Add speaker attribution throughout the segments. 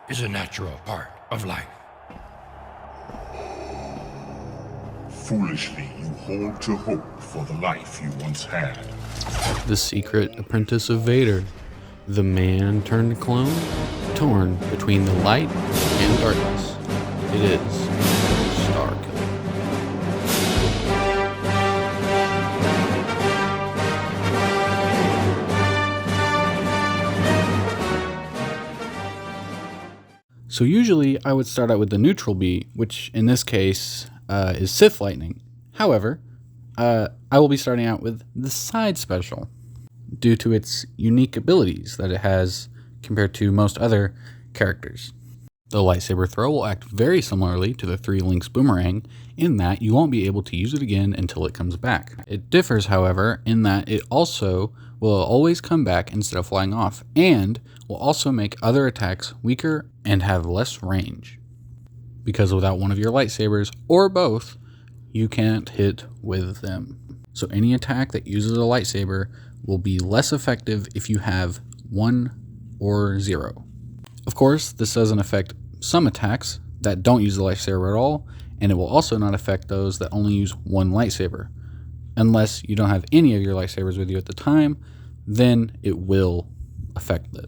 Speaker 1: is a natural part of life.
Speaker 2: Foolishly, you hold to hope for the life you once had.
Speaker 3: The secret apprentice of Vader, the man turned clone, torn between the light and darkness. It is Starkiller. So usually I would start out with the neutral B, which in this case is Sith Lightning. However, I will be starting out with the side special due to its unique abilities that it has compared to most other characters. The lightsaber throw will act very similarly to the 3 Links boomerang in that you won't be able to use it again until it comes back. It differs, however, in that it also will always come back instead of flying off, and will also make other attacks weaker and have less range. Because without one of your lightsabers, or both, you can't hit with them. So any attack that uses a lightsaber will be less effective if you have 1 or 0. Of course, this doesn't affect some attacks that don't use the lightsaber at all, and it will also not affect those that only use one lightsaber. Unless you don't have any of your lightsabers with you at the time, then it will affect it.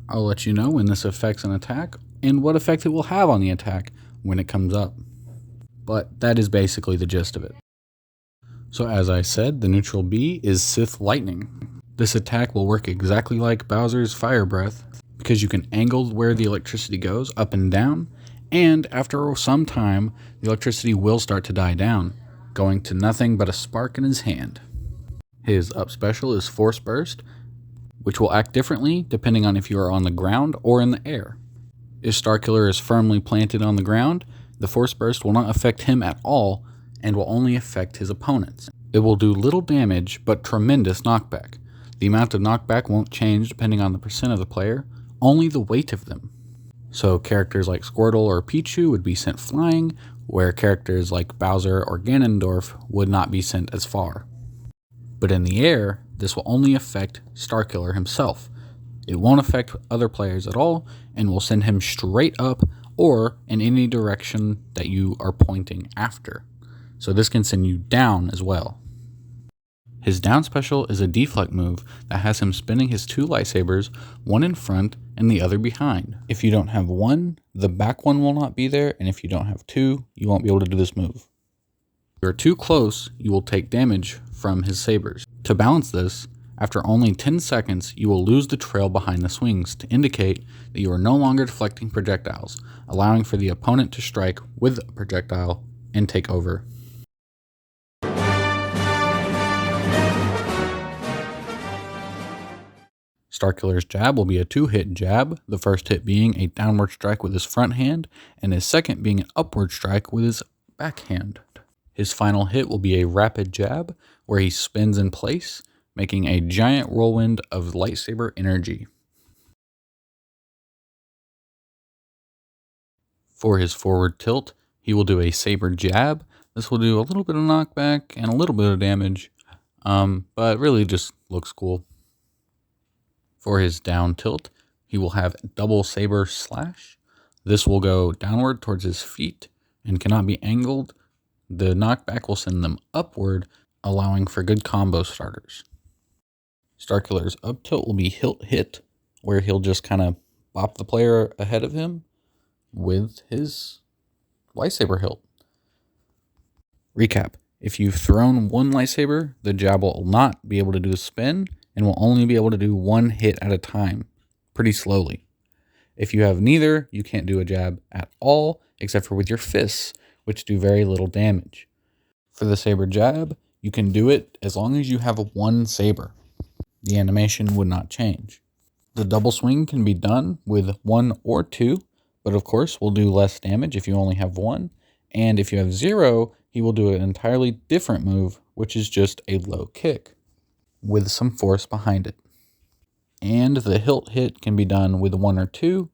Speaker 3: I'll let you know when this affects an attack and what effect it will have on the attack when it comes up. But that is basically the gist of it. So as I said, the neutral B is Sith Lightning. This attack will work exactly like Bowser's Fire Breath, because you can angle where the electricity goes up and down, and after some time, the electricity will start to die down, going to nothing but a spark in his hand. His up special is Force Burst, which will act differently depending on if you are on the ground or in the air. If Starkiller is firmly planted on the ground, the Force Burst will not affect him at all and will only affect his opponents. It will do little damage but tremendous knockback. The amount of knockback won't change depending on the percent of the player, only the weight of them. So characters like Squirtle or Pichu would be sent flying, where characters like Bowser or Ganondorf would not be sent as far. But in the air, this will only affect Starkiller himself. It won't affect other players at all, and will send him straight up or in any direction that you are pointing after. So this can send you down as well. His down special is a deflect move that has him spinning his 2 lightsabers, one in front and the other behind. If you don't have one, the back one will not be there, and if you don't have 2, you won't be able to do this move. If you're too close, you will take damage from his sabers. To balance this, after only 10 seconds, you will lose the trail behind the swings to indicate that you are no longer deflecting projectiles, allowing for the opponent to strike with a projectile and take over. Starkiller's jab will be a 2-hit jab, the first hit being a downward strike with his front hand, and his second being an upward strike with his backhand. His final hit will be a rapid jab, where he spins in place, making a giant whirlwind of lightsaber energy. For his forward tilt, he will do a saber jab. This will do a little bit of knockback and a little bit of damage, but really just looks cool. For his down tilt, he will have double saber slash. This will go downward towards his feet and cannot be angled. The knockback will send them upward, allowing for good combo starters. Starkiller's up tilt will be hilt hit, where he'll just kind of bop the player ahead of him with his lightsaber hilt. Recap. If you've thrown one lightsaber, the jab will not be able to do a spin and will only be able to do one hit at a time, pretty slowly. If you have neither, you can't do a jab at all, except for with your fists, which do very little damage. For the saber jab, you can do it as long as you have one saber. The animation would not change. The double swing can be done with 1 or 2, but of course will do less damage if you only have 1. And if you have 0, he will do an entirely different move, which is just a low kick with some force behind it. And the hilt hit can be done with 1 or 2,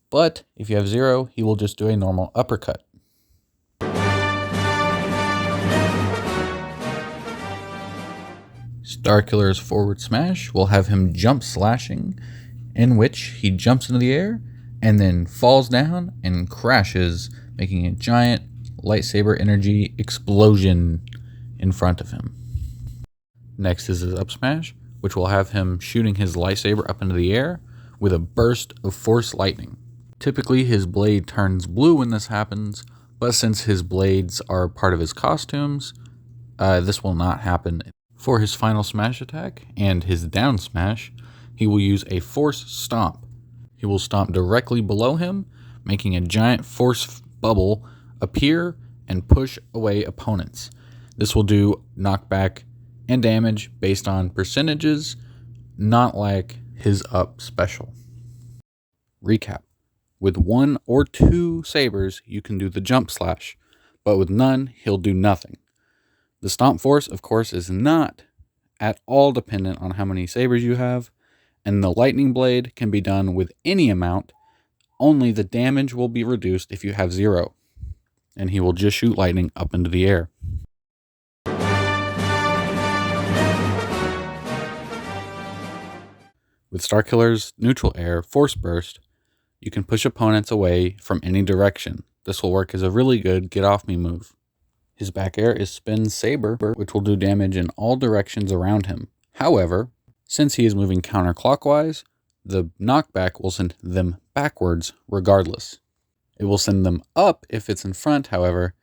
Speaker 3: but if you have 0, he will just do a normal uppercut. Starkiller's forward smash will have him jump slashing, in which he jumps into the air and then falls down and crashes, making a giant lightsaber energy explosion in front of him. Next is his up smash, which will have him shooting his lightsaber up into the air with a burst of force lightning. Typically his blade turns blue when this happens, but since his blades are part of his costumes, this will not happen. For his final smash attack and his down smash, he will use a force stomp. He will stomp directly below him, making a giant force bubble appear and push away opponents. This will do knockback and damage based on percentages, not like his up special. Recap. With 1 or 2 sabers, you can do the jump slash, but with none, he'll do nothing. The stomp force, of course, is not at all dependent on how many sabers you have, and the lightning blade can be done with any amount, only the damage will be reduced if you have 0, and he will just shoot lightning up into the air. With Starkiller's neutral air force burst, you can push opponents away from any direction. This will work as a really good get off me move. His back air is spin saber, which will do damage in all directions around him. However, since he is moving counterclockwise, the knockback will send them backwards regardless. It will send them up if it's in front, however,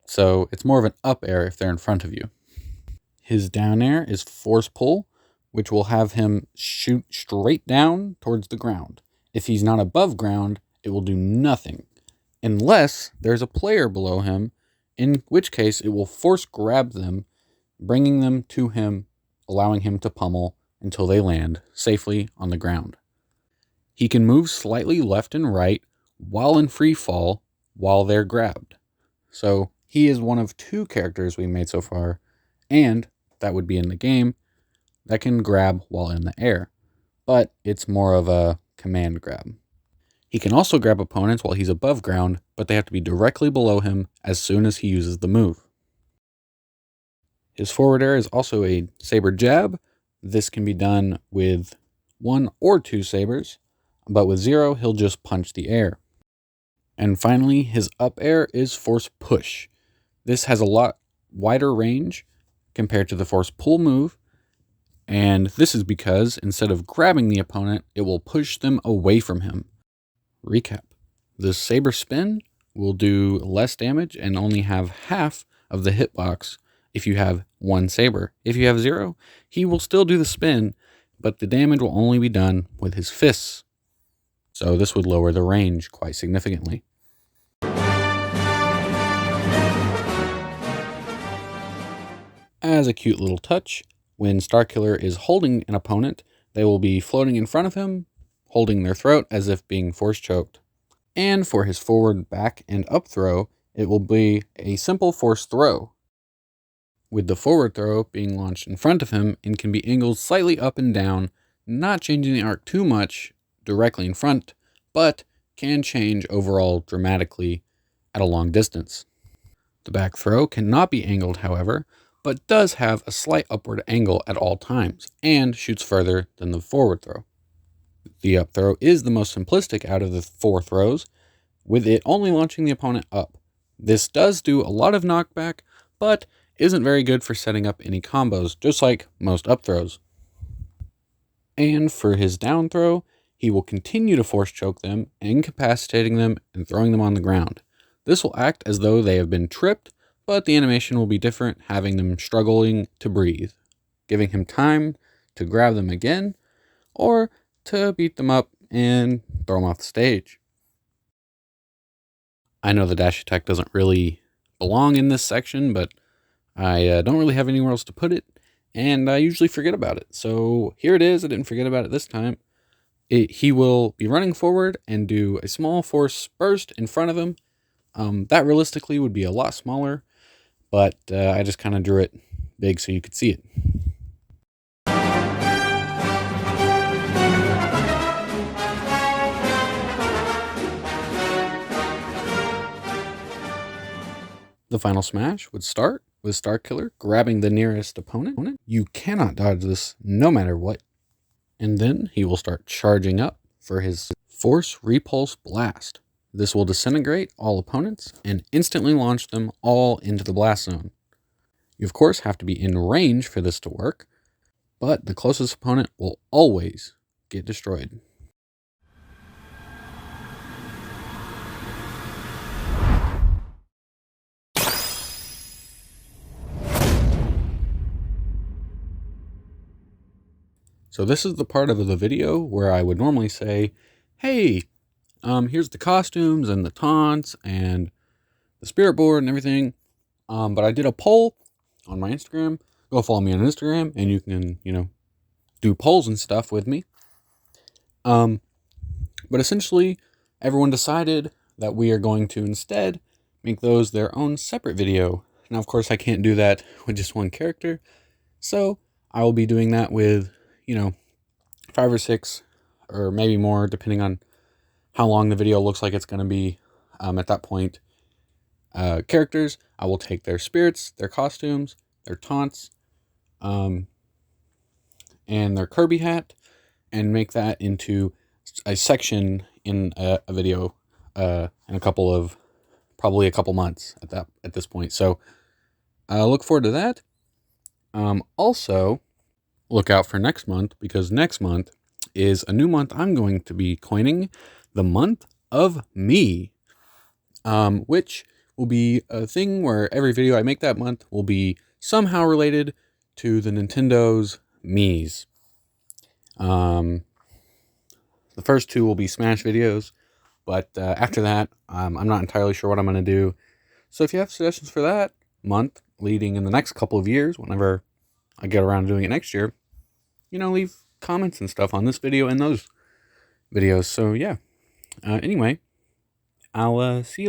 Speaker 3: so it's more of an up air if they're in front of you. His down air is force pull, which will have him shoot straight down towards the ground. If he's not above ground, it will do nothing, unless there's a player below him, in which case it will force grab them, bringing them to him, allowing him to pummel until they land safely on the ground. He can move slightly left and right while in free fall while they're grabbed. So he is one of 2 characters we made so far, and that would be in the game, that can grab while in the air, but it's more of a command grab. He can also grab opponents while he's above ground, but they have to be directly below him as soon as he uses the move. His forward air is also a saber jab. This can be done with 1 or 2 sabers, but with 0, he'll just punch the air. And finally, his up air is force push. This has a lot wider range compared to the force pull move, and this is because instead of grabbing the opponent, it will push them away from him. Recap. The saber spin will do less damage and only have half of the hitbox if you have 1 saber. If you have 0, he will still do the spin, but the damage will only be done with his fists. So this would lower the range quite significantly. As a cute little touch, when Starkiller is holding an opponent, they will be floating in front of him, holding their throat as if being force choked. And for his forward, back, and up throw, it will be a simple force throw, with the forward throw being launched in front of him and can be angled slightly up and down, not changing the arc too much directly in front, but can change overall dramatically at a long distance. The back throw cannot be angled, however, but does have a slight upward angle at all times and shoots further than the forward throw. The up throw is the most simplistic out of the 4 throws, with it only launching the opponent up. This does do a lot of knockback, but isn't very good for setting up any combos, just like most up throws. And for his down throw, he will continue to force choke them, incapacitating them and throwing them on the ground. This will act as though they have been tripped, but the animation will be different, having them struggling to breathe, giving him time to grab them again, or to beat them up and throw them off the stage. I know the dash attack doesn't really belong in this section, but I don't really have anywhere else to put it, and I usually forget about it. So here it is. I didn't forget about it this time. He will be running forward and do a small force burst in front of him. That realistically would be a lot smaller, but I just kind of drew it big so you could see it. The final smash would start with Starkiller grabbing the nearest opponent. You cannot dodge this no matter what. And then he will start charging up for his Force Repulse Blast. This will disintegrate all opponents and instantly launch them all into the blast zone. You of course have to be in range for this to work, but the closest opponent will always get destroyed. So this is the part of the video where I would normally say, hey, here's the costumes and the taunts and the spirit board and everything. But I did a poll on my Instagram. Go follow me on Instagram and you can, do polls and stuff with me. But essentially, everyone decided that we are going to instead make those their own separate video. Now, of course, I can't do that with just one character. So I will be doing that with 5 or 6 or maybe more, depending on how long the video looks like it's going to be at that point. Characters, I will take their spirits, their costumes, their taunts, and their Kirby hat, and make that into a section in a video in probably a couple months at this point. So look forward to that. Also, look out for next month, because next month is a new month I'm going to be coining, the month of me, which will be a thing where every video I make that month will be somehow related to the Nintendo's Miis. The first 2 will be Smash videos, but after that, I'm not entirely sure what I'm going to do. So if you have suggestions for that month, leading in the next couple of years, whenever I get around to doing it next year, leave comments and stuff on this video and those videos. So yeah, anyway, I'll see you later.